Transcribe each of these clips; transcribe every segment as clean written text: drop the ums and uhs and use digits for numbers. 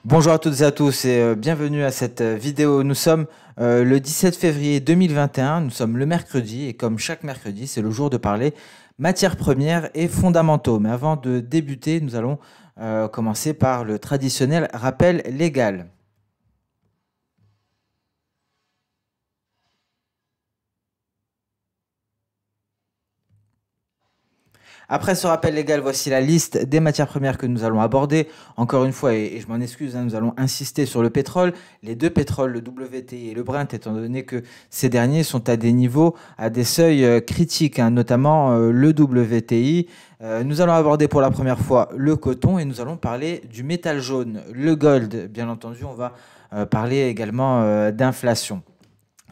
Bonjour à toutes et à tous et bienvenue à cette vidéo. Nous sommes le 17 février 2021, nous sommes le mercredi et comme chaque mercredi, c'est le jour de parler matières premières et fondamentaux. Mais avant de débuter, nous allons commencer par le traditionnel rappel légal. Après ce rappel légal, voici la liste des matières premières que nous allons aborder. Encore une fois, et je m'en excuse, nous allons insister sur le pétrole, les deux pétroles, le WTI et le Brent, étant donné que ces derniers sont à des niveaux, à des seuils critiques, notamment le WTI. Nous allons aborder pour la première fois le coton et nous allons parler du métal jaune, le gold. Bien entendu, on va parler également d'inflation.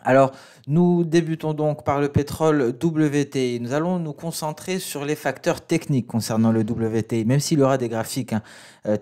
Alors, nous débutons donc par le pétrole WTI. Nous allons nous concentrer sur les facteurs techniques concernant le WTI, même s'il y aura des graphiques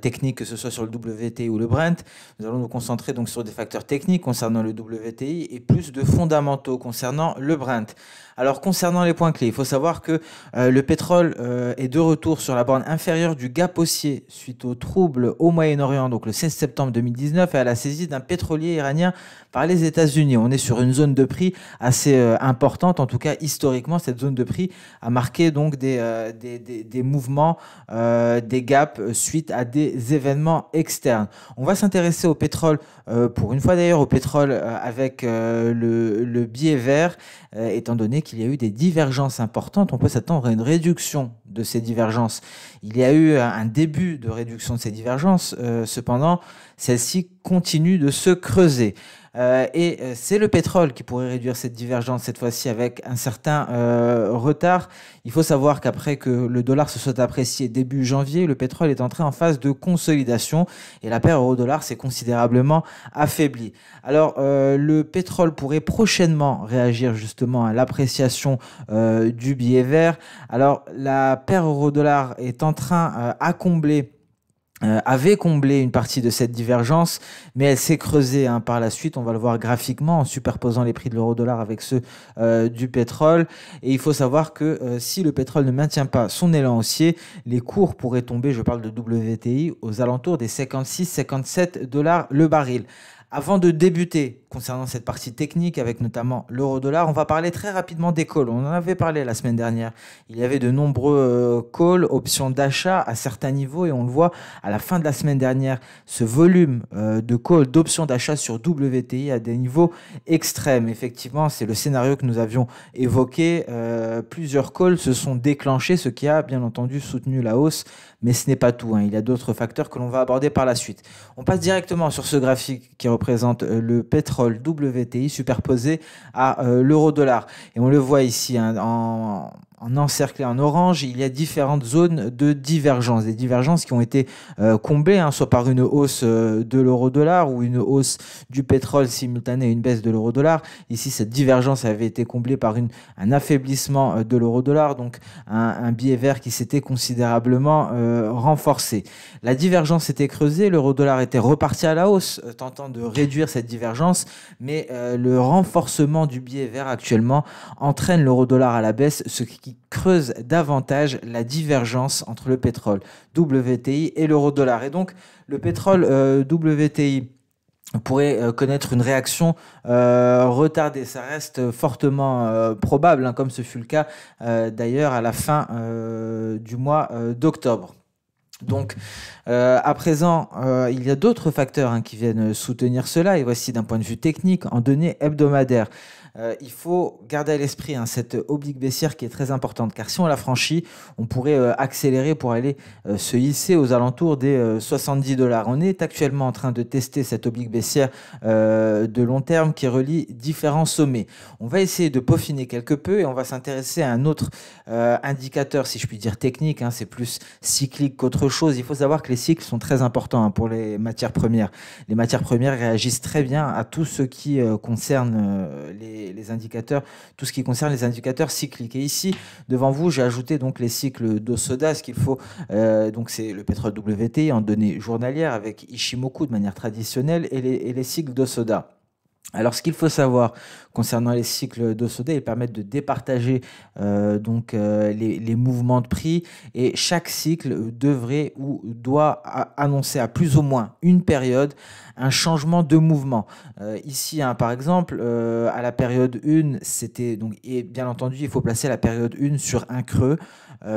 techniques, que ce soit sur le WTI ou le Brent. Nous allons nous concentrer donc sur des facteurs techniques concernant le WTI et plus de fondamentaux concernant le Brent. Alors, concernant les points clés, il faut savoir que le pétrole est de retour sur la borne inférieure du gap haussier suite aux troubles au Moyen-Orient, donc le 16 septembre 2019, et à la saisie d'un pétrolier iranien par les États-Unis. On est sur une zone de prix assez importante, en tout cas historiquement, cette zone de prix a marqué donc des mouvements, des gaps suite à des événements externes. On va s'intéresser au pétrole, pour une fois d'ailleurs, au pétrole avec le biais vert, étant donné qu'il y a eu des divergences importantes. On peut s'attendre à une réduction de ces divergences. Il y a eu un début de réduction de ces divergences, cependant, celle-ci continue de se creuser. C'est le pétrole qui pourrait réduire cette divergence cette fois-ci avec un certain retard. Il faut savoir qu'après que le dollar se soit apprécié début janvier, le pétrole est entré en phase de consolidation et la paire euro-dollar s'est considérablement affaiblie. Alors, le pétrole pourrait prochainement réagir justement à l'appréciation du billet vert. Alors, la paire euro-dollar est en train avait comblé une partie de cette divergence, mais elle s'est creusée par la suite. On va le voir graphiquement en superposant les prix de l'euro-dollar avec ceux du pétrole. Et il faut savoir que si le pétrole ne maintient pas son élan haussier, les cours pourraient tomber, je parle de WTI, aux alentours des 56-57 dollars le baril. Avant de débuter concernant cette partie technique avec notamment l'euro-dollar, on va parler très rapidement des calls. On en avait parlé la semaine dernière. Il y avait de nombreux calls, options d'achat à certains niveaux et on le voit à la fin de la semaine dernière, ce volume de calls, d'options d'achat sur WTI à des niveaux extrêmes. Effectivement, c'est le scénario que nous avions évoqué. Plusieurs calls se sont déclenchés, ce qui a bien entendu soutenu la hausse, mais ce n'est pas tout. Il y a d'autres facteurs que l'on va aborder par la suite. On passe directement sur ce graphique qui représente le pétrole WTI superposé à l'euro-dollar. Et on le voit ici en encerclé en orange, il y a différentes zones de divergence, des divergences qui ont été comblées, soit par une hausse de l'euro-dollar ou une hausse du pétrole simultanée à une baisse de l'euro-dollar. Ici, cette divergence avait été comblée par un affaiblissement de l'euro-dollar, donc un biais vert qui s'était considérablement renforcé. La divergence était creusée, l'euro-dollar était reparti à la hausse, tentant de réduire cette divergence, mais le renforcement du biais vert actuellement entraîne l'euro-dollar à la baisse, ce qui creuse davantage la divergence entre le pétrole WTI et l'euro-dollar. Et donc, le pétrole WTI pourrait connaître une réaction retardée. Ça reste fortement probable, comme ce fut le cas d'ailleurs à la fin du mois d'octobre. Donc, à présent, il y a d'autres facteurs qui viennent soutenir cela. Et voici d'un point de vue technique, en données hebdomadaires. Il faut garder à l'esprit cette oblique baissière qui est très importante, car si on la franchit, on pourrait accélérer pour aller se hisser aux alentours des 70 dollars. On est actuellement en train de tester cette oblique baissière de long terme qui relie différents sommets. On va essayer de peaufiner quelque peu et on va s'intéresser à un autre indicateur, si je puis dire technique, c'est plus cyclique qu'autre chose. Il faut savoir que les cycles sont très importants pour les matières premières. Les matières premières réagissent très bien à tout ce qui concerne les indicateurs, tout ce qui concerne les indicateurs cycliques. Et ici, devant vous, j'ai ajouté donc les cycles d'Osoda, ce qu'il faut, donc c'est le pétrole WTI en données journalières avec Ishimoku de manière traditionnelle et les cycles d'Osoda. Alors, ce qu'il faut savoir concernant les cycles d'eau soda, ils permettent de départager les mouvements de prix, et chaque cycle devrait ou doit annoncer à plus ou moins une période un changement de mouvement. Ici, hein, par exemple, à la période 1, c'était donc, et bien entendu, il faut placer la période 1 sur un creux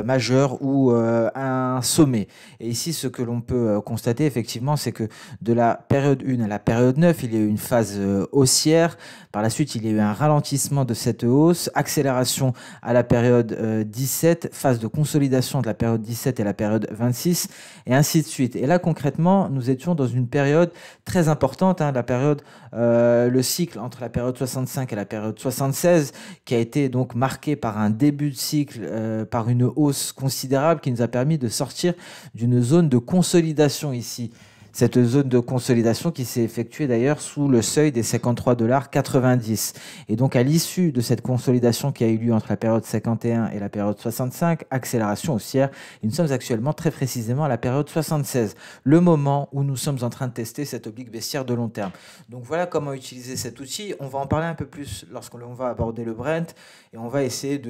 majeur ou un sommet. Et ici, ce que l'on peut constater effectivement, c'est que de la période 1 à la période 9, il y a eu une phase haussière. Par la suite, il y a eu un ralentissement de cette hausse, accélération à la période 17, phase de consolidation de la période 17 et la période 26, et ainsi de suite. Et là, concrètement, nous étions dans une période très importante, hein, la période, le cycle entre la période 65 et la période 76, qui a été donc marqué par un début de cycle, par une hausse considérable qui nous a permis de sortir d'une zone de consolidation ici. Cette zone de consolidation qui s'est effectuée d'ailleurs sous le seuil des 53,90 $. Et donc à l'issue de cette consolidation qui a eu lieu entre la période 51 et la période 65, accélération haussière, et nous sommes actuellement très précisément à la période 76, le moment où nous sommes en train de tester cette oblique baissière de long terme. Donc voilà comment utiliser cet outil. On va en parler un peu plus lorsqu'on va aborder le Brent, et on va essayer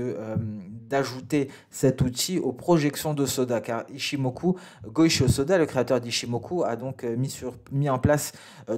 d'ajouter cet outil aux projections de Soda, car Goichi Hosoda, le créateur d'Ishimoku, a donc mis en place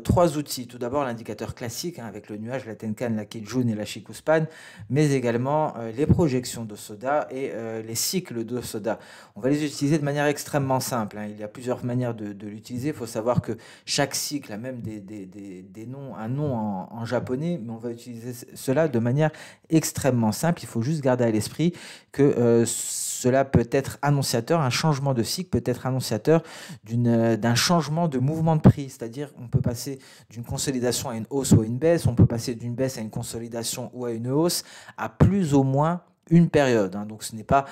trois outils. Tout d'abord, l'indicateur classique, hein, avec le nuage, la Tenkan, la Kijun et la Shikuspan, mais également les projections de Soda et les cycles de Soda. On va les utiliser de manière extrêmement simple, hein. Il y a plusieurs manières de l'utiliser. Il faut savoir que chaque cycle a même des noms, un nom en japonais, mais on va utiliser cela de manière extrêmement simple. Il faut juste garder à l'esprit que cela peut être annonciateur, un changement de cycle peut être annonciateur d'un changement de mouvement de prix. C'est-à-dire, on peut passer d'une consolidation à une hausse ou à une baisse, on peut passer d'une baisse à une consolidation ou à une hausse à plus ou moins une période, hein. Donc ce n'est pas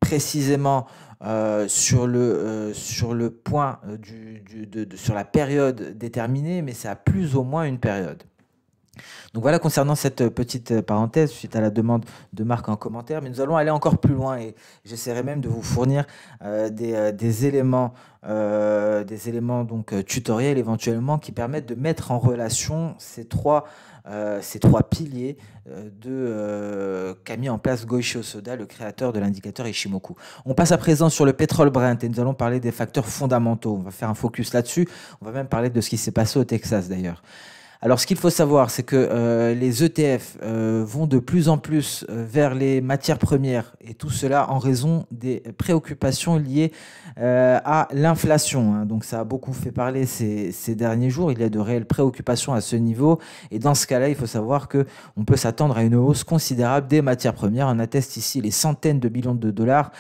précisément sur le point, sur la période déterminée, mais c'est à plus ou moins une période. Donc voilà concernant cette petite parenthèse suite à la demande de Marc en commentaire, mais nous allons aller encore plus loin, et j'essaierai même de vous fournir des éléments, donc tutoriels éventuellement, qui permettent de mettre en relation ces trois piliers qu'a mis en place Goichi Hosoda, le créateur de l'indicateur Ishimoku. On passe à présent sur le pétrole Brent, et nous allons parler des facteurs fondamentaux. On va faire un focus là-dessus. On va même parler de ce qui s'est passé au Texas d'ailleurs. Alors, ce qu'il faut savoir, c'est que les ETF vont de plus en plus vers les matières premières, et tout cela en raison des préoccupations liées à l'inflation, hein. Donc, ça a beaucoup fait parler ces derniers jours. Il y a de réelles préoccupations à ce niveau, et dans ce cas-là, il faut savoir qu'on peut s'attendre à une hausse considérable des matières premières. On atteste ici les centaines de millions de dollars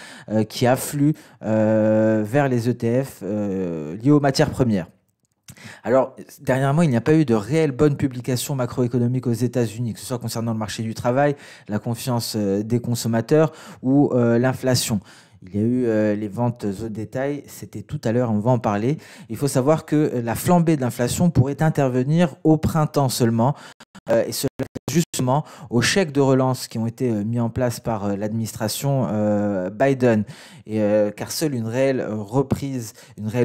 qui affluent vers les ETF liés aux matières premières. Alors, dernièrement, il n'y a pas eu de réelle bonne publication macroéconomique aux États-Unis, que ce soit concernant le marché du travail, la confiance des consommateurs ou l'inflation. Il y a eu les ventes au détail, c'était tout à l'heure, on va en parler. Il faut savoir que la flambée de l'inflation pourrait intervenir au printemps seulement, et cela justement aux chèques de relance qui ont été mis en place par l'administration Biden, car seule une réelle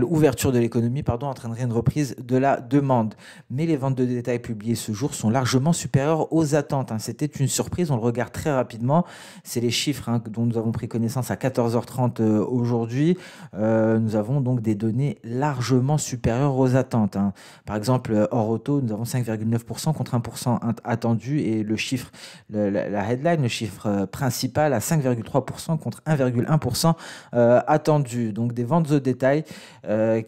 ouverture de l'économie, entraînerait une reprise de la demande. Mais les ventes de détail publiées ce jour sont largement supérieures aux attentes, hein. C'était une surprise, on le regarde très rapidement. C'est les chiffres, hein, dont nous avons pris connaissance à 14h30 aujourd'hui. Nous avons donc des données largement supérieures aux attentes, hein. Par exemple, hors auto, nous avons 5,9% contre 1% attendu, et le chiffre, la headline, le chiffre principal à 5,3% contre 1,1% attendu. Donc des ventes au détail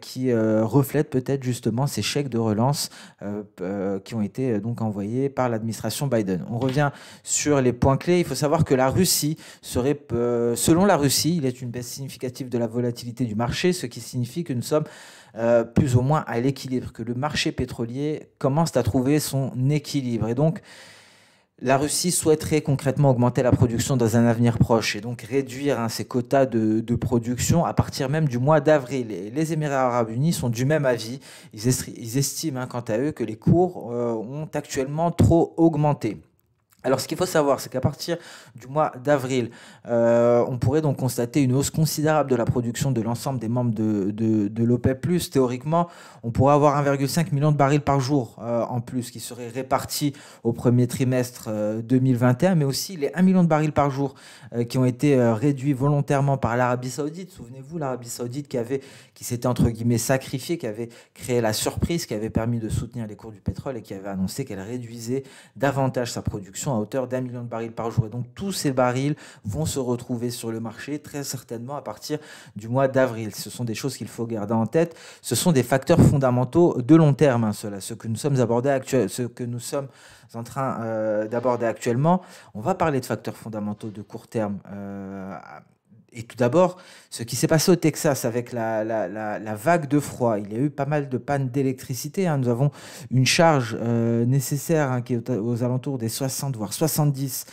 qui reflètent peut-être justement ces chèques de relance qui ont été donc envoyés par l'administration Biden. On revient sur les points clés. Il faut savoir que la Russie serait, selon la Russie, il y a une baisse significative de la volatilité du marché, ce qui signifie que nous sommes plus ou moins à l'équilibre, que le marché pétrolier commence à trouver son équilibre. Et donc, la Russie souhaiterait concrètement augmenter la production dans un avenir proche, et donc réduire, hein, ses quotas de production à partir même du mois d'avril. Et les Émirats arabes unis sont du même avis. Ils estiment, hein, quant à eux, que les cours ont actuellement trop augmenté. Alors, ce qu'il faut savoir, c'est qu'à partir du mois d'avril, on pourrait donc constater une hausse considérable de la production de l'ensemble des membres de l'OPEP+. Théoriquement, on pourrait avoir 1,5 million de barils par jour en plus qui seraient répartis au premier trimestre 2021, mais aussi les 1 million de barils par jour qui ont été réduits volontairement par l'Arabie Saoudite. Souvenez-vous, l'Arabie Saoudite qui s'était entre guillemets sacrifiée, qui avait créé la surprise, qui avait permis de soutenir les cours du pétrole et qui avait annoncé qu'elle réduisait davantage sa production à hauteur d'1 million de barils par jour. Et donc tous ces barils vont se retrouver sur le marché très certainement à partir du mois d'avril. Ce sont des choses qu'il faut garder en tête. Ce sont des facteurs fondamentaux de long terme, hein, ce que nous sommes en train d'aborder actuellement. On va parler de facteurs fondamentaux de court terme. Et tout d'abord, ce qui s'est passé au Texas avec la vague de froid, il y a eu pas mal de pannes d'électricité, hein. Nous avons une charge nécessaire, hein, qui est aux alentours des 60 voire 70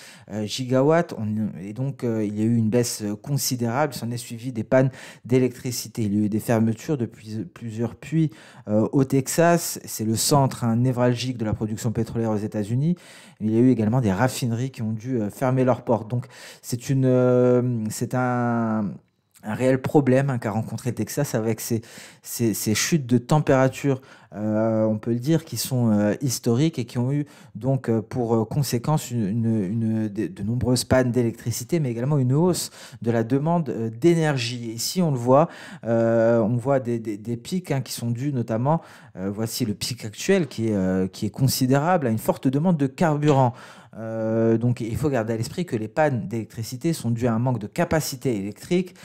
gigawatts. Et donc, il y a eu une baisse considérable. S'en est suivi des pannes d'électricité. Il y a eu des fermetures depuis plusieurs puits au Texas. C'est le centre, hein, névralgique de la production pétrolière aux États-Unis. Il y a eu également des raffineries qui ont dû fermer leurs portes. Donc, c'est un réel problème, hein, qu'a rencontré le Texas avec ces chutes de température, on peut le dire, qui sont historiques et qui ont eu donc pour conséquence de nombreuses pannes d'électricité, mais également une hausse de la demande d'énergie. Et ici, on le voit, on voit des pics, hein, qui sont dus notamment, voici le pic actuel qui est considérable, à une forte demande de carburant. Donc il faut garder à l'esprit que les pannes d'électricité sont dues à un manque de capacité électrique,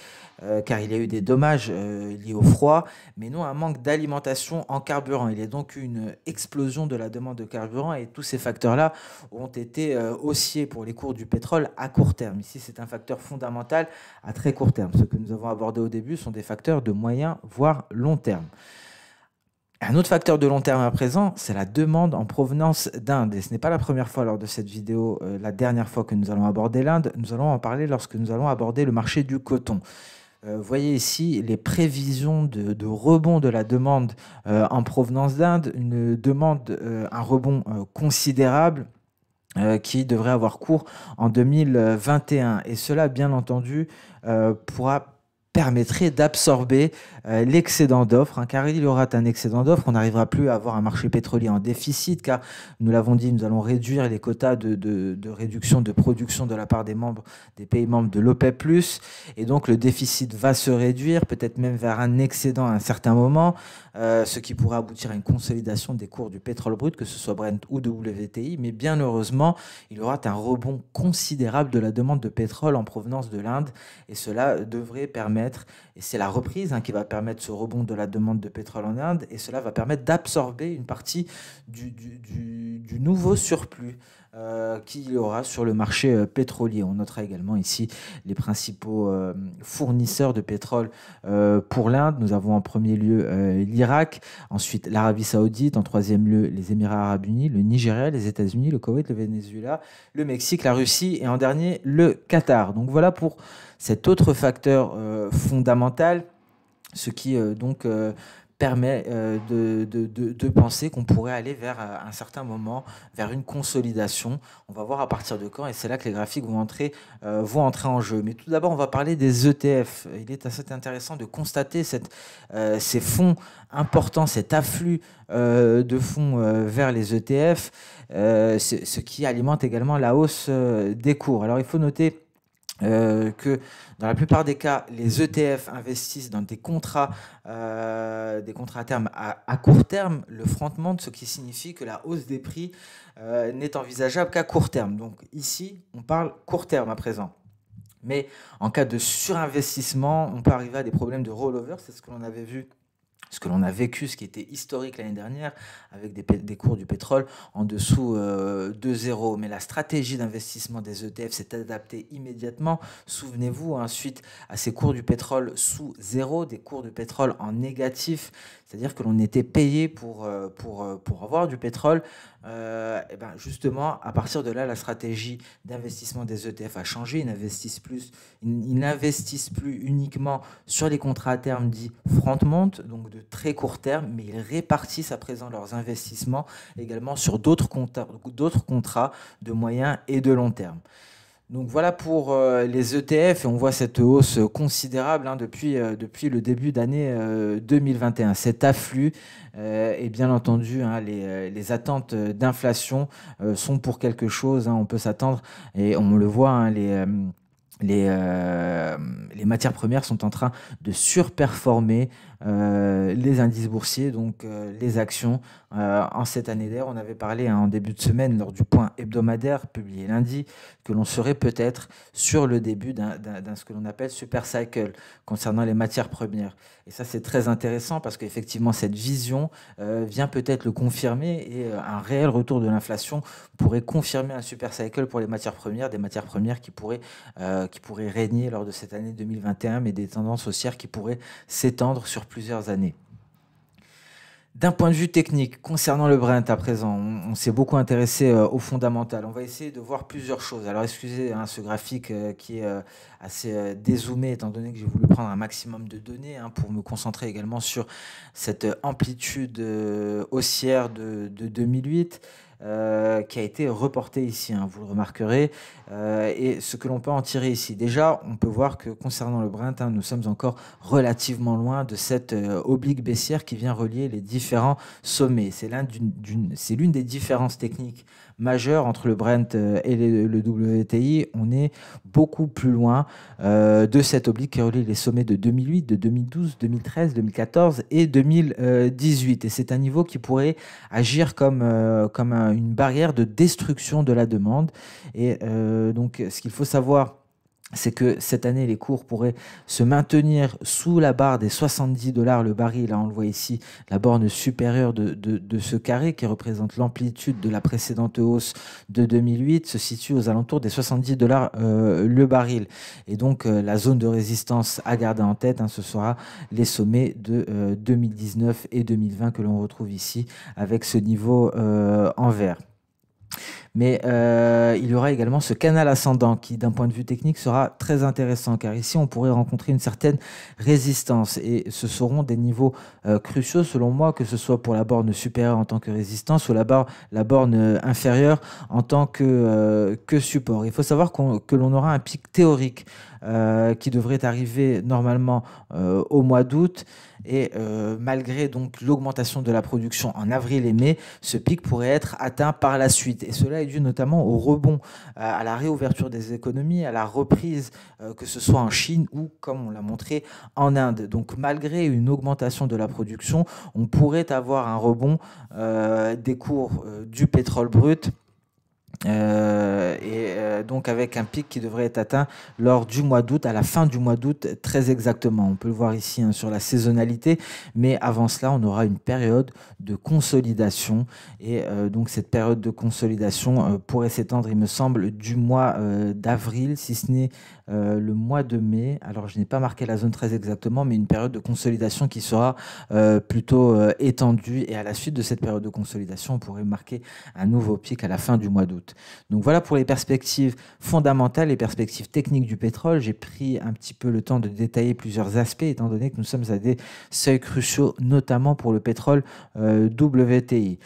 car il y a eu des dommages liés au froid, mais non à un manque d'alimentation en carburant. Il y a donc eu une explosion de la demande de carburant et tous ces facteurs-là ont été haussiers pour les cours du pétrole à court terme. Ici, c'est un facteur fondamental à très court terme. Ce que nous avons abordé au début sont des facteurs de moyen voire long terme. Un autre facteur de long terme à présent, c'est la demande en provenance d'Inde. Et ce n'est pas la première fois lors de cette vidéo, la dernière fois que nous allons aborder l'Inde. Nous allons en parler lorsque nous allons aborder le marché du coton. Vous voyez ici les prévisions de rebond de la demande en provenance d'Inde, un rebond considérable qui devrait avoir cours en 2021. Et cela, bien entendu, permettrait d'absorber l'excédent d'offres, hein, car il y aura un excédent d'offres. On n'arrivera plus à avoir un marché pétrolier en déficit, car nous l'avons dit, nous allons réduire les quotas de réduction de production de la part des pays membres de l'OPEP+, et donc le déficit va se réduire, peut-être même vers un excédent à un certain moment, ce qui pourrait aboutir à une consolidation des cours du pétrole brut, que ce soit Brent ou WTI, mais bien heureusement, il y aura un rebond considérable de la demande de pétrole en provenance de l'Inde, et cela devrait permettre, et c'est la reprise, hein, qui va permettre ce rebond de la demande de pétrole en Inde, et cela va permettre d'absorber une partie du nouveau surplus qu'il y aura sur le marché pétrolier. On notera également ici les principaux fournisseurs de pétrole pour l'Inde. Nous avons en premier lieu l'Irak, ensuite l'Arabie Saoudite, en troisième lieu les Émirats Arabes Unis, le Nigeria, les États-Unis, le Koweït, le Venezuela, le Mexique, la Russie et en dernier le Qatar. Donc voilà pour cet autre facteur fondamental, ce qui permet de penser qu'on pourrait aller vers un certain moment, vers une consolidation. On va voir à partir de quand, et c'est là que les graphiques vont entrer en jeu. Mais tout d'abord, on va parler des ETF. Il est assez intéressant de constater ces fonds importants, cet afflux de fonds vers les ETF, ce qui alimente également la hausse des cours. Alors il faut noter que dans la plupart des cas, les ETF investissent dans des contrats à terme à court terme, le front-monte, ce qui signifie que la hausse des prix n'est envisageable qu'à court terme. Donc ici, on parle court terme à présent. Mais en cas de surinvestissement, on peut arriver à des problèmes de rollover. C'est ce que l'on avait vu, ce que l'on a vécu, ce qui était historique l'année dernière, avec des cours du pétrole en dessous de zéro. Mais la stratégie d'investissement des ETF s'est adaptée immédiatement. Souvenez-vous, suite à ces cours du pétrole sous zéro, des cours du pétrole en négatif, c'est-à-dire que l'on était payé pour avoir du pétrole. et ben justement, à partir de là, la stratégie d'investissement des ETF a changé. Ils n'investissent plus uniquement sur les contrats à terme dits front-monte, donc de très court terme, mais ils répartissent à présent leurs investissements également sur d'autres contrats de moyen et de long terme. Donc voilà pour les ETF, et on voit cette hausse considérable depuis le début d'année 2021. Cet afflux, et bien entendu, hein, les attentes d'inflation sont pour quelque chose, hein. On peut s'attendre, et on le voit, hein, les matières premières sont en train de surperformer les indices boursiers, donc les actions. En cette année d'air, on avait parlé, hein, en début de semaine lors du point hebdomadaire publié lundi, que l'on serait peut-être sur le début d'un ce que l'on appelle super cycle concernant les matières premières. Et ça, c'est très intéressant parce qu'effectivement, cette vision vient peut-être le confirmer, et un réel retour de l'inflation pourrait confirmer un super cycle pour les matières premières, des matières premières qui pourraient régner lors de cette année 2021, mais des tendances haussières qui pourraient s'étendre sur plusieurs années. D'un point de vue technique, concernant le Brent à présent, on s'est beaucoup intéressé au fondamental. On va essayer de voir plusieurs choses. Alors excusez, hein, ce graphique qui est assez dézoomé, étant donné que j'ai voulu prendre un maximum de données, hein, pour me concentrer également sur cette amplitude haussière de 2008. Qui a été reporté ici, hein, vous le remarquerez. Et ce que l'on peut en tirer ici, déjà, on peut voir que concernant le Brent, hein, nous sommes encore relativement loin de cette oblique baissière qui vient relier les différents sommets. C'est l'une des différences techniques majeures entre le Brent et le WTI. On est beaucoup plus loin de cette oblique qui relie les sommets de 2008, de 2012, 2013, 2014 et 2018. Et c'est un niveau qui pourrait agir comme une barrière de destruction de la demande. Et donc, ce qu'il faut savoir, c'est que cette année, les cours pourraient se maintenir sous la barre des 70 $ le baril. Là, on le voit ici, la borne supérieure de ce carré qui représente l'amplitude de la précédente hausse de 2008 se situe aux alentours des 70 $ le baril. Et donc, la zone de résistance à garder en tête, hein, ce sera les sommets de 2019 et 2020 que l'on retrouve ici avec ce niveau en vert. Mais il y aura également ce canal ascendant qui, d'un point de vue technique, sera très intéressant, car ici, on pourrait rencontrer une certaine résistance. Et ce seront des niveaux cruciaux, selon moi, que ce soit pour la borne supérieure en tant que résistance ou la borne inférieure en tant que support. Il faut savoir que l'on aura un pic théorique qui devrait arriver normalement au mois d'août. Et malgré donc l'augmentation de la production en avril et mai, ce pic pourrait être atteint par la suite. Et cela est dû notamment au rebond, à la réouverture des économies, à la reprise, que ce soit en Chine ou, comme on l'a montré, en Inde. Donc malgré une augmentation de la production, on pourrait avoir un rebond des cours du pétrole brut. Donc avec un pic qui devrait être atteint lors du mois d'août, à la fin du mois d'août très exactement. On peut le voir ici, hein, sur la saisonnalité, mais avant cela, on aura une période de consolidation. Et donc cette période de consolidation pourrait s'étendre, il me semble, du mois d'avril, si ce n'est le mois de mai. Alors je n'ai pas marqué la zone très exactement, mais une période de consolidation qui sera plutôt étendue. Et à la suite de cette période de consolidation, on pourrait marquer un nouveau pic à la fin du mois d'août. Donc voilà pour les perspectives fondamentales, les perspectives techniques du pétrole. J'ai pris un petit peu le temps de détailler plusieurs aspects, étant donné que nous sommes à des seuils cruciaux, notamment pour le pétrole WTI.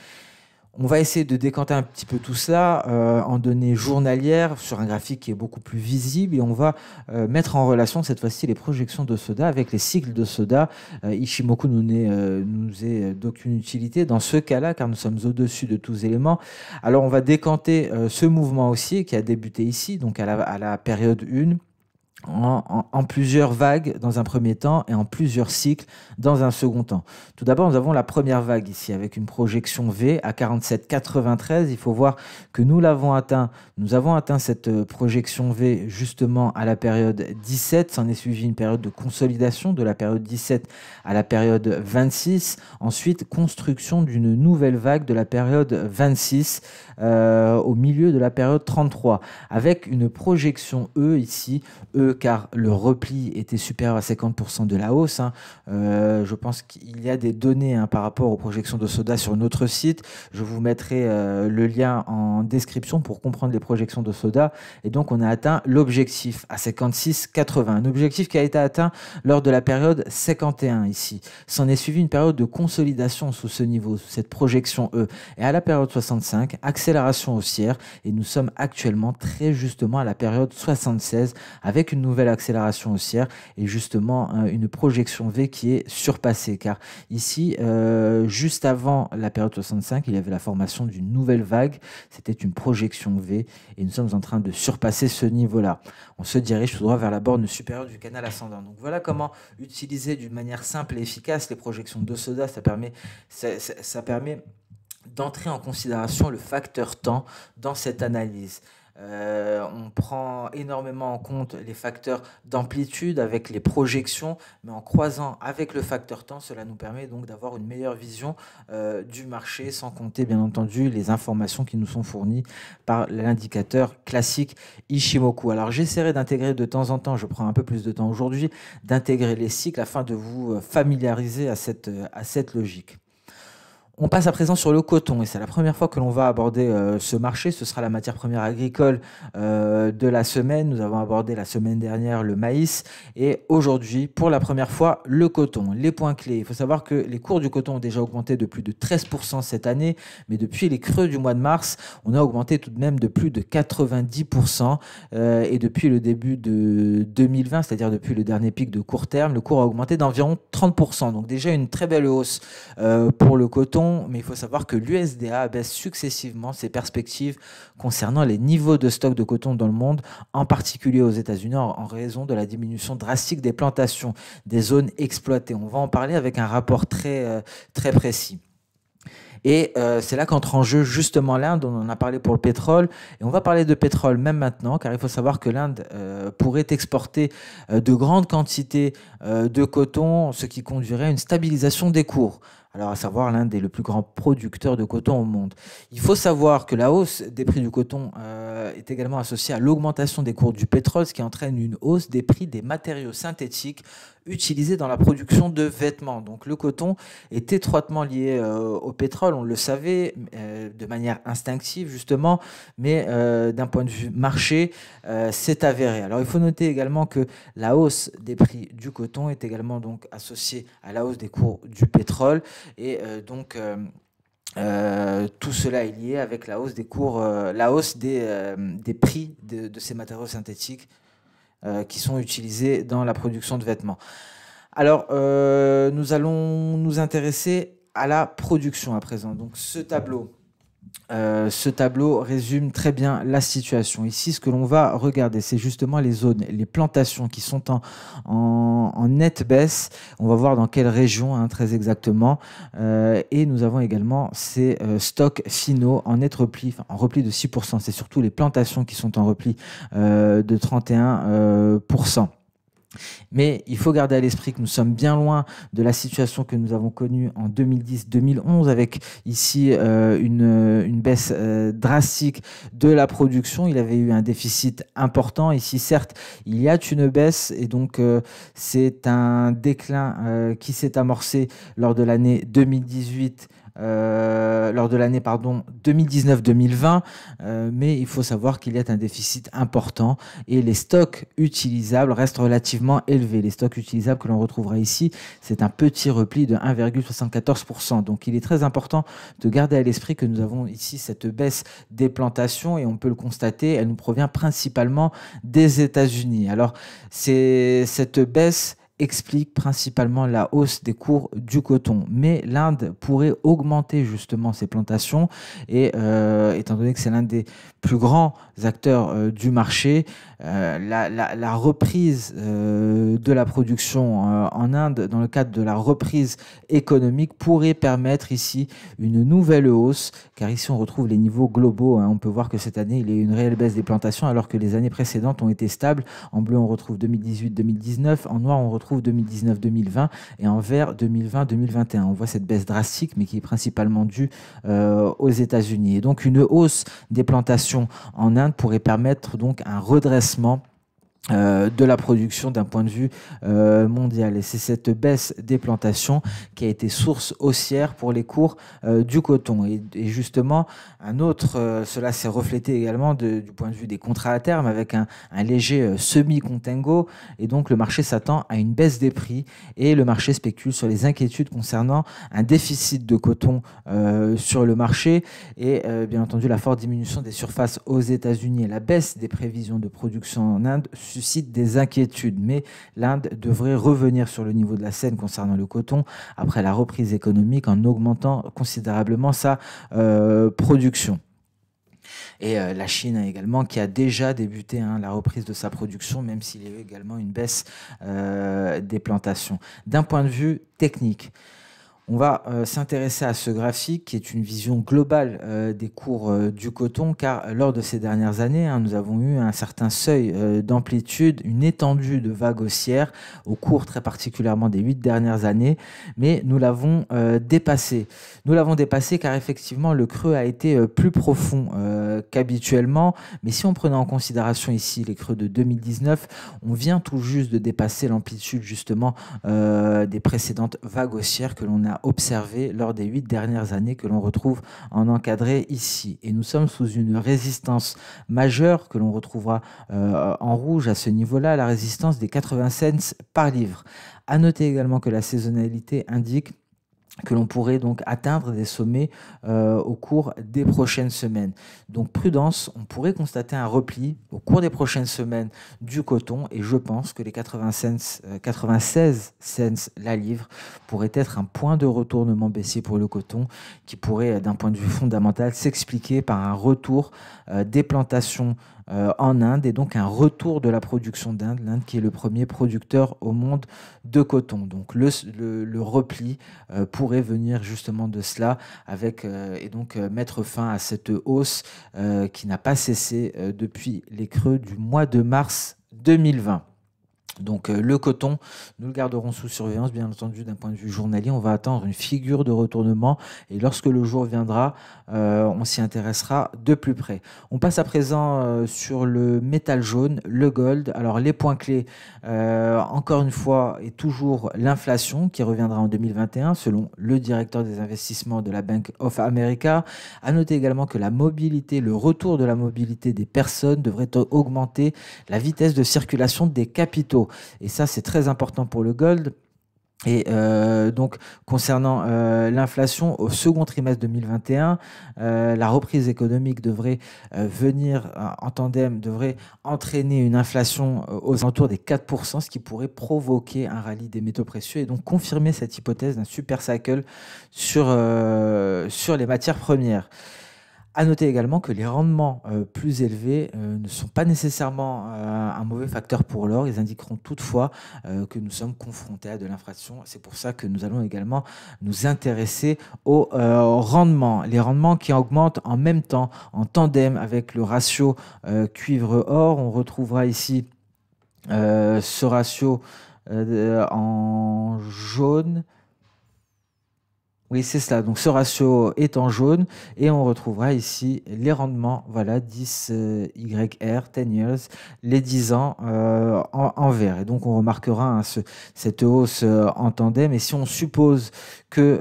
On va essayer de décanter un petit peu tout ça en données journalières sur un graphique qui est beaucoup plus visible, et on va mettre en relation cette fois-ci les projections de Soda avec les cycles de Soda. Ichimoku nous est d'aucune utilité dans ce cas-là, car nous sommes au-dessus de tous éléments. Alors on va décanter ce mouvement haussier qui a débuté ici, donc à la période 1. En plusieurs vagues dans un premier temps et en plusieurs cycles dans un second temps. Tout d'abord, nous avons la première vague ici avec une projection V à 47,93. Il faut voir que nous avons atteint cette projection V justement à la période 17. S'en est suivi une période de consolidation de la période 17 à la période 26. Ensuite, construction d'une nouvelle vague de la période 26 au milieu de la période 33 avec une projection E ici, E car le repli était supérieur à 50% de la hausse. Je pense qu'il y a des données par rapport aux projections de Soda sur notre site. Je vous mettrai le lien en description pour comprendre les projections de Soda. Et donc, on a atteint l'objectif à 56,80. Un objectif qui a été atteint lors de la période 51 ici. S'en est suivi une période de consolidation sous ce niveau, sous cette projection E. Et à la période 65, accélération haussière. Et nous sommes actuellement très justement à la période 76 avec une nouvelle accélération haussière et justement une projection V qui est surpassée. Car ici, juste avant la période 65, il y avait la formation d'une nouvelle vague. C'était une projection V et nous sommes en train de surpasser ce niveau-là. On se dirige tout droit vers la borne supérieure du canal ascendant. Donc voilà comment utiliser d'une manière simple et efficace les projections de Soda. Ça permet d'entrer en considération le facteur temps dans cette analyse. On prend énormément en compte les facteurs d'amplitude avec les projections, mais en croisant avec le facteur temps, cela nous permet donc d'avoir une meilleure vision du marché, sans compter bien entendu les informations qui nous sont fournies par l'indicateur classique Ishimoku. Alors j'essaierai d'intégrer de temps en temps, je prends un peu plus de temps aujourd'hui, d'intégrer les cycles afin de vous familiariser à cette logique. On passe à présent sur le coton et c'est la première fois que l'on va aborder ce marché. Ce sera la matière première agricole de la semaine. Nous avons abordé la semaine dernière le maïs et aujourd'hui, pour la première fois, le coton. Les points clés. Il faut savoir que les cours du coton ont déjà augmenté de plus de 13% cette année, mais depuis les creux du mois de mars, on a augmenté tout de même de plus de 90% et depuis le début de 2020, c'est-à-dire depuis le dernier pic de court terme, le cours a augmenté d'environ 30%. Donc déjà une très belle hausse pour le coton. Mais il faut savoir que l'USDA baisse successivement ses perspectives concernant les niveaux de stock de coton dans le monde, en particulier aux États-Unis, en raison de la diminution drastique des plantations, des zones exploitées. On va en parler avec un rapport très précis. Et c'est là qu'entre en jeu justement l'Inde, on en a parlé pour le pétrole, et on va parler de pétrole même maintenant, car il faut savoir que l'Inde pourrait exporter de grandes quantités de coton, ce qui conduirait à une stabilisation des cours. Alors, à savoir, l'Inde est le plus grand producteur de coton au monde. Il faut savoir que la hausse des prix du coton est également associée à l'augmentation des cours du pétrole, ce qui entraîne une hausse des prix des matériaux synthétiques utilisés dans la production de vêtements. Donc, le coton est étroitement lié au pétrole, on le savait, de manière instinctive, justement, mais d'un point de vue marché, c'est avéré. Alors, il faut noter également que la hausse des prix du coton est également donc associée à la hausse des cours du pétrole. Et donc, tout cela est lié avec la hausse des cours, la hausse des prix de ces matériaux synthétiques qui sont utilisés dans la production de vêtements. Alors, nous allons nous intéresser à la production à présent. Donc, ce tableau résume très bien la situation. Ici, ce que l'on va regarder, c'est justement les zones, les plantations qui sont en nette baisse. On va voir dans quelle région, très exactement. Et nous avons également ces stocks finaux en net repli, en repli de 6%. C'est surtout les plantations qui sont en repli de 31%. Mais il faut garder à l'esprit que nous sommes bien loin de la situation que nous avons connue en 2010-2011 avec ici une baisse drastique de la production. Il avait eu un déficit important. Ici, certes, il y a une baisse et donc c'est un déclin qui s'est amorcé lors de l'année 2018. Lors de l'année 2019-2020, mais il faut savoir qu'il y a un déficit important et les stocks utilisables restent relativement élevés. Les stocks utilisables que l'on retrouvera ici, c'est un petit repli de 1,74%. Donc il est très important de garder à l'esprit que nous avons ici cette baisse des plantations et on peut le constater, elle nous provient principalement des États-Unis. Alors cette baisse explique principalement la hausse des cours du coton. Mais l'Inde pourrait augmenter justement ses plantations et étant donné que c'est l'un des plus grands acteurs du marché, la reprise de la production en Inde dans le cadre de la reprise économique pourrait permettre ici une nouvelle hausse, car ici on retrouve les niveaux globaux. On peut voir que cette année il y a eu une réelle baisse des plantations alors que les années précédentes ont été stables. En bleu on retrouve 2018-2019, en noir on retrouve 2019-2020 et en vert 2020-2021. On voit cette baisse drastique mais qui est principalement due aux États-Unis. Et donc une hausse des plantations en Inde pourrait permettre donc un redressement de la production d'un point de vue mondial. Et c'est cette baisse des plantations qui a été source haussière pour les cours du coton. Et justement, cela s'est reflété également du point de vue des contrats à terme avec un léger semi-contango. Et donc, le marché s'attend à une baisse des prix et le marché spécule sur les inquiétudes concernant un déficit de coton sur le marché et bien entendu la forte diminution des surfaces aux États-Unis et la baisse des prévisions de production en Inde suscite des inquiétudes, mais l'Inde devrait revenir sur le niveau de la scène concernant le coton après la reprise économique en augmentant considérablement sa production. Et la Chine également qui a déjà débuté la reprise de sa production, même s'il y a eu également une baisse des plantations. D'un point de vue technique, on va s'intéresser à ce graphique qui est une vision globale des cours du coton, car lors de ces dernières années, nous avons eu un certain seuil d'amplitude, une étendue de vagues haussières au cours très particulièrement des 8 dernières années, mais nous l'avons dépassé. Nous l'avons dépassé car effectivement le creux a été plus profond qu'habituellement, mais si on prenait en considération ici les creux de 2019, on vient tout juste de dépasser l'amplitude justement des précédentes vagues haussières que l'on a observé lors des 8 dernières années que l'on retrouve en encadré ici. Et nous sommes sous une résistance majeure que l'on retrouvera en rouge à ce niveau-là, la résistance des 80 cents par livre. À noter également que la saisonnalité indique que l'on pourrait donc atteindre des sommets au cours des prochaines semaines. Donc prudence, on pourrait constater un repli au cours des prochaines semaines du coton et je pense que les 96 cents la livre pourraient être un point de retournement baissier pour le coton qui pourrait d'un point de vue fondamental s'expliquer par un retour des plantations en Inde et donc un retour de la production d'Inde, l'Inde qui est le premier producteur au monde de coton. Donc le repli pourrait venir justement de cela avec, et donc mettre fin à cette hausse qui n'a pas cessé depuis les creux du mois de mars 2020. Donc le coton, nous le garderons sous surveillance, bien entendu, d'un point de vue journalier. On va attendre une figure de retournement et lorsque le jour viendra, on s'y intéressera de plus près. On passe à présent sur le métal jaune, le gold. Alors les points clés, encore une fois, et toujours l'inflation qui reviendra en 2021 selon le directeur des investissements de la Bank of America. À noter également que la mobilité, le retour de la mobilité des personnes devrait augmenter la vitesse de circulation des capitaux. Et ça, c'est très important pour le gold. Et donc, concernant l'inflation, au second trimestre 2021, la reprise économique devrait venir en tandem, devrait entraîner une inflation aux alentours des 4%, ce qui pourrait provoquer un rallye des métaux précieux et donc confirmer cette hypothèse d'un super cycle sur les matières premières. À noter également que les rendements plus élevés ne sont pas nécessairement un mauvais facteur pour l'or. Ils indiqueront toutefois que nous sommes confrontés à de l'inflation. C'est pour ça que nous allons également nous intéresser aux rendements. Les rendements qui augmentent en même temps, en tandem avec le ratio cuivre-or. On retrouvera ici ce ratio en jaune. Oui, c'est cela. Donc, ce ratio est en jaune et on retrouvera ici les rendements, voilà, 10 YR, 10 years, les 10 ans en vert. Et donc, on remarquera cette hausse en tandem. Et si on suppose que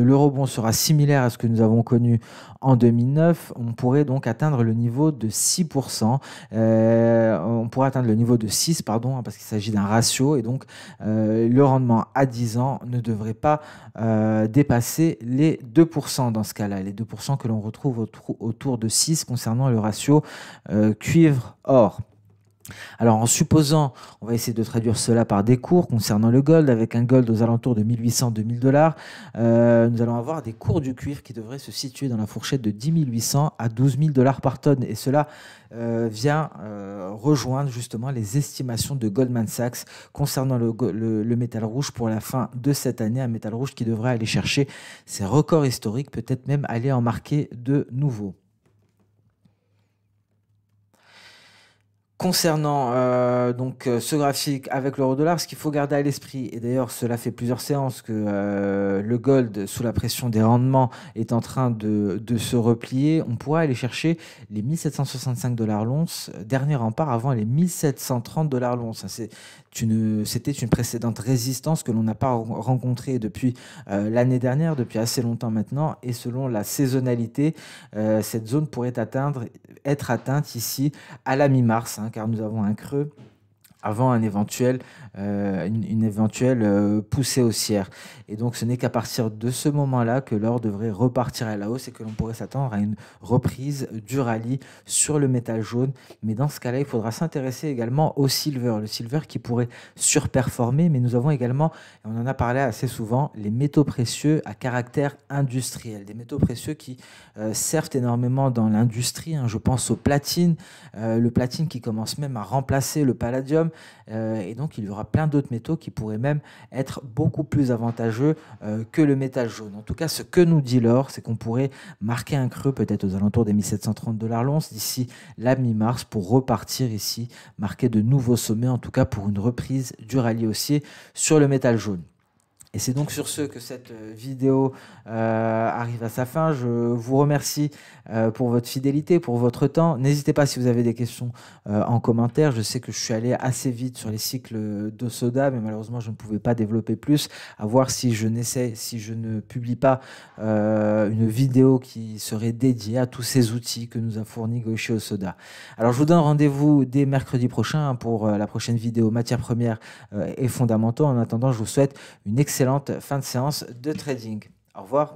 le rebond sera similaire à ce que nous avons connu en 2009, on pourrait donc atteindre le niveau de 6%. On pourrait atteindre le niveau de 6, pardon, parce qu'il s'agit d'un ratio. Et donc, le rendement à 10 ans ne devrait pas dépasser les 2% dans ce cas-là. Les 2% que l'on retrouve autour de 6 concernant le ratio cuivre-or. Alors en supposant, on va essayer de traduire cela par des cours concernant le gold, avec un gold aux alentours de 1800-2000 $, nous allons avoir des cours du cuivre qui devraient se situer dans la fourchette de 10 800 à 12 000 $ par tonne. Et cela vient rejoindre justement les estimations de Goldman Sachs concernant le métal rouge pour la fin de cette année, un métal rouge qui devrait aller chercher ses records historiques, peut-être même aller en marquer de nouveaux. Concernant ce graphique avec l'euro-dollar, ce qu'il faut garder à l'esprit, et d'ailleurs cela fait plusieurs séances que le gold, sous la pression des rendements, est en train de se replier, on pourra aller chercher les 1765 $ l'once, dernier rempart avant les 1730 $ l'once. C'était une précédente résistance que l'on n'a pas rencontrée depuis l'année dernière, depuis assez longtemps maintenant, et selon la saisonnalité, cette zone pourrait être atteinte ici à la mi-mars, hein, car nous avons un creux avant une éventuelle poussée haussière. Et donc, ce n'est qu'à partir de ce moment-là que l'or devrait repartir à la hausse et que l'on pourrait s'attendre à une reprise du rallye sur le métal jaune. Mais dans ce cas-là, il faudra s'intéresser également au silver. Le silver qui pourrait surperformer, mais nous avons également, et on en a parlé assez souvent, les métaux précieux à caractère industriel. Des métaux précieux qui servent énormément dans l'industrie, hein. Je pense au platine, le platine qui commence même à remplacer le palladium. Et donc, il y aura plein d'autres métaux qui pourraient même être beaucoup plus avantageux que le métal jaune. En tout cas, ce que nous dit l'or, c'est qu'on pourrait marquer un creux peut-être aux alentours des 1730 $ l'once d'ici la mi-mars pour repartir ici, marquer de nouveaux sommets, en tout cas pour une reprise du rallye haussier sur le métal jaune. Et c'est donc sur ce que cette vidéo arrive à sa fin. Je vous remercie pour votre fidélité, pour votre temps. N'hésitez pas si vous avez des questions en commentaire. Je sais que je suis allé assez vite sur les cycles de soda, mais malheureusement, je ne pouvais pas développer plus. À voir si je ne publie pas une vidéo qui serait dédiée à tous ces outils que nous a fournis Goichi Hosoda. Alors, je vous donne rendez-vous dès mercredi prochain pour la prochaine vidéo matières premières et fondamentaux. En attendant, je vous souhaite une excellente fin de séance de trading. Au revoir.